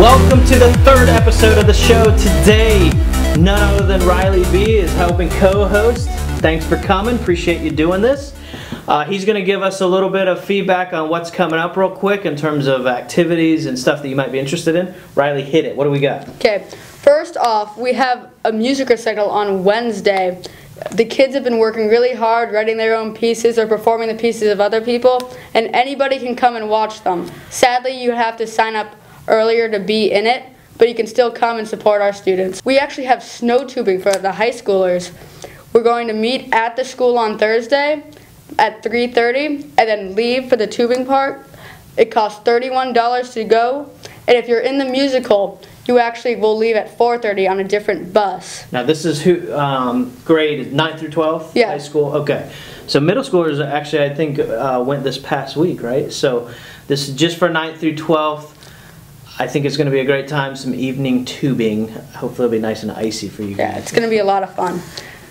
Welcome to the third episode of the show. Today, none other than Riley B is helping co-host. Thanks for coming. Appreciate you doing this. He's going to give us a little bit of feedback on what's coming up real quick in terms of activities and stuff that you might be interested in. Riley, hit it. What do we got? Okay. First off, we have a music recital on Wednesday. The kids have been working really hard, writing their own pieces or performing the pieces of other people, and anybody can come and watch them. Sadly, you have to sign up earlier to be in it, but you can still come and support our students. We actually have snow tubing for the high schoolers. We're going to meet at the school on Thursday at 3:30 and then leave for the tubing part. It costs $31 to go, and if you're in the musical, you actually will leave at 4:30 on a different bus. Now this is who grade 9th through 12th? Yeah. High school? Okay. So middle schoolers actually I think went this past week, right? So this is just for 9th through 12th. I think it's going to be a great time, some evening tubing. Hopefully it'll be nice and icy for you guys. Yeah, it's going to be a lot of fun.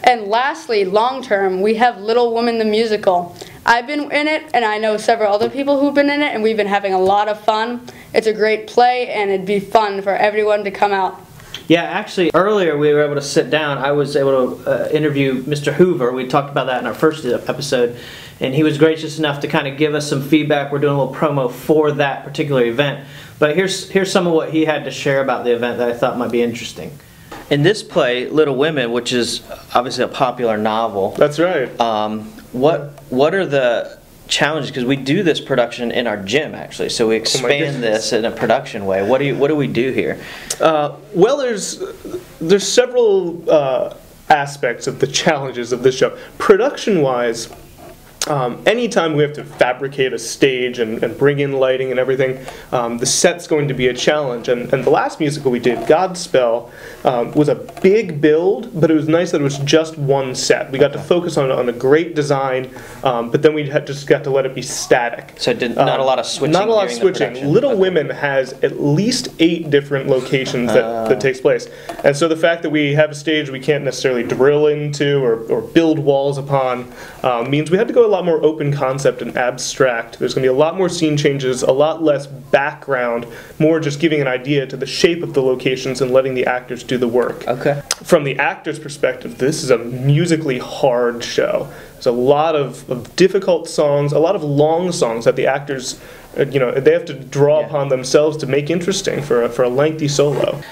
And lastly, long term, we have Little Women the Musical. I've been in it, and I know several other people who've been in it, and we've been having a lot of fun. It's a great play, and it'd be fun for everyone to come out. Yeah, actually, earlier we were able to sit down. I was able to interview Mr. Hoover. We talked about that in our first episode, and he was gracious enough to kind of give us some feedback. We're doing a little promo for that particular event. But here's some of what he had to share about the event that I thought might be interesting. In this play, Little Women, which is obviously a popular novel. That's right. What are the challenges? Because we do this production in our gym, actually. So we expand this in a production way. What do we do here? Well, there's several aspects of the challenges of this show. Production-wise, anytime we have to fabricate a stage and bring in lighting and everything, the set's going to be a challenge. And the last musical we did, Godspell, was a big build, but it was nice that it was just one set. We got to focus on a great design, but then we just got to let it be static. So not a lot of switching. Not a lot of switching. Little Women has at least 8 different locations that takes place. And so the fact that we have a stage we can't necessarily drill into or build walls upon means we had to go a lot more open concept and abstract. There's going to be a lot more scene changes, a lot less background, more just giving an idea to the shape of the locations and letting the actors do the work. Okay. From the actor's perspective, this is a musically hard show. There's a lot of difficult songs, a lot of long songs that the actors, they have to draw upon themselves to make interesting for a lengthy solo.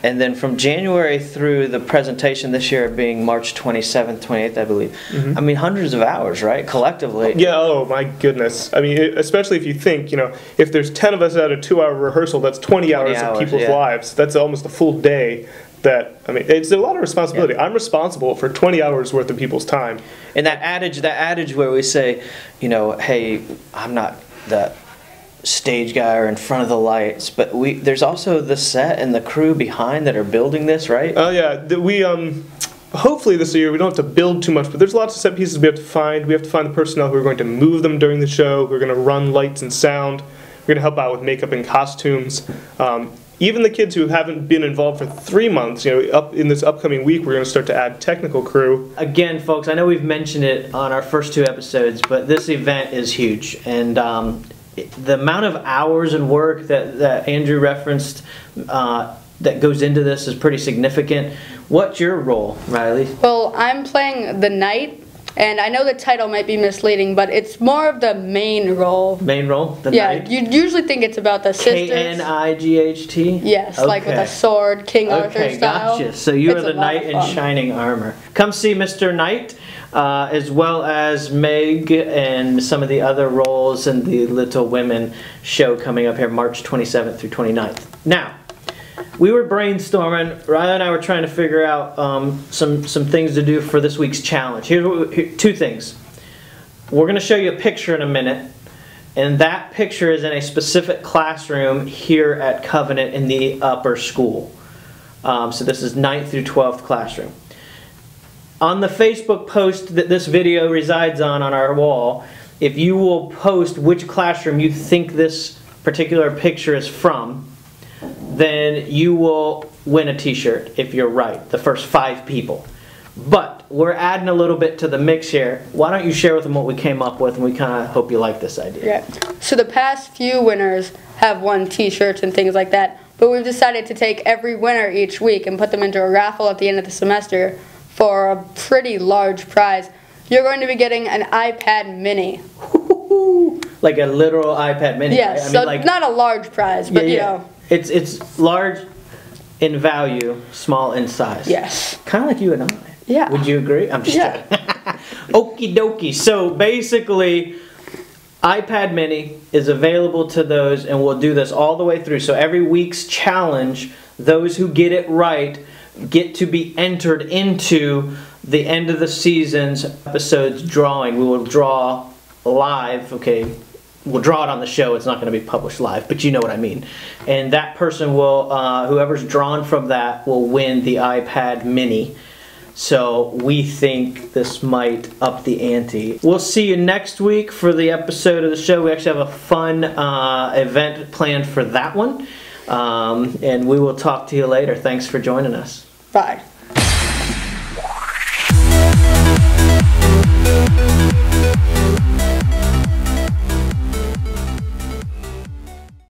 And then from January through the presentation this year being March 27th, 28th, I believe. I mean, hundreds of hours, right? Collectively. Yeah, oh my goodness. I mean, especially if you think, if there's 10 of us at a 2-hour rehearsal, that's 20 hours of people's lives. That's almost a full day. It's a lot of responsibility. I'm responsible for 20 hours worth of people's time. And that adage where we say, hey, I'm not the stage guy or in front of the lights, but there's also the set and the crew behind that are building this, right? Oh yeah, hopefully this year we don't have to build too much, but there's lots of set pieces we have to find. We have to find the personnel who are going to move them during the show, who are going to run lights and sound. We're going to help out with makeup and costumes. Even the kids who haven't been involved for 3 months, up in this upcoming week, we're going to start to add technical crew. Again, folks, I know we've mentioned it on our first 2 episodes, but this event is huge, and the amount of hours and work that Andrew referenced that goes into this is pretty significant. What's your role, Riley? Well, I'm playing the knight, and I know the title might be misleading, but it's more of the main role. Main role? The knight? Yeah, you'd usually think it's about the sisters. K-N-I-G-H-T? Yes, okay. Like with a sword, King Arthur style. Gotcha. So you are the knight in shining armor. Come see Mr. Knight. As well as Meg and some of the other roles in the Little Women show coming up here March 27th through 29th. Now, we were brainstorming. Riley and I were trying to figure out some things to do for this week's challenge. Here 2 things. We're going to show you a picture in a minute, and that picture is in a specific classroom here at Covenant in the upper school. So this is 9th through 12th classroom. On the Facebook post that this video resides on our wall, if you will post which classroom you think this particular picture is from, then you will win a t-shirt if you're right, the first 5 people. But we're adding a little bit to the mix here. Why don't you share with them what we came up with, and we kind of hope you like this idea. Yeah. So the past few winners have won t-shirts and things like that. but we've decided to take every winner each week and put them into a raffle at the end of the semester for a pretty large prize. You're going to be getting an iPad mini. Like a literal iPad mini. Yes, right? I mean, so like, not a large prize, but you know. It's large in value, small in size. Yes. Kind of like you and I. Yeah. Would you agree? I'm just kidding. Okie dokie. So basically, iPad mini is available to those, and we'll do this all the way through. So every week's challenge, those who get it right get to be entered into the end of the season's episodes drawing. We will draw live, okay? We'll draw it on the show. It's not going to be published live, but you know what I mean. And that person will, whoever's drawn from that, will win the iPad mini. So we think this might up the ante. We'll see you next week for the episode of the show. We actually have a fun event planned for that one. And we will talk to you later. Thanks for joining us. Bye.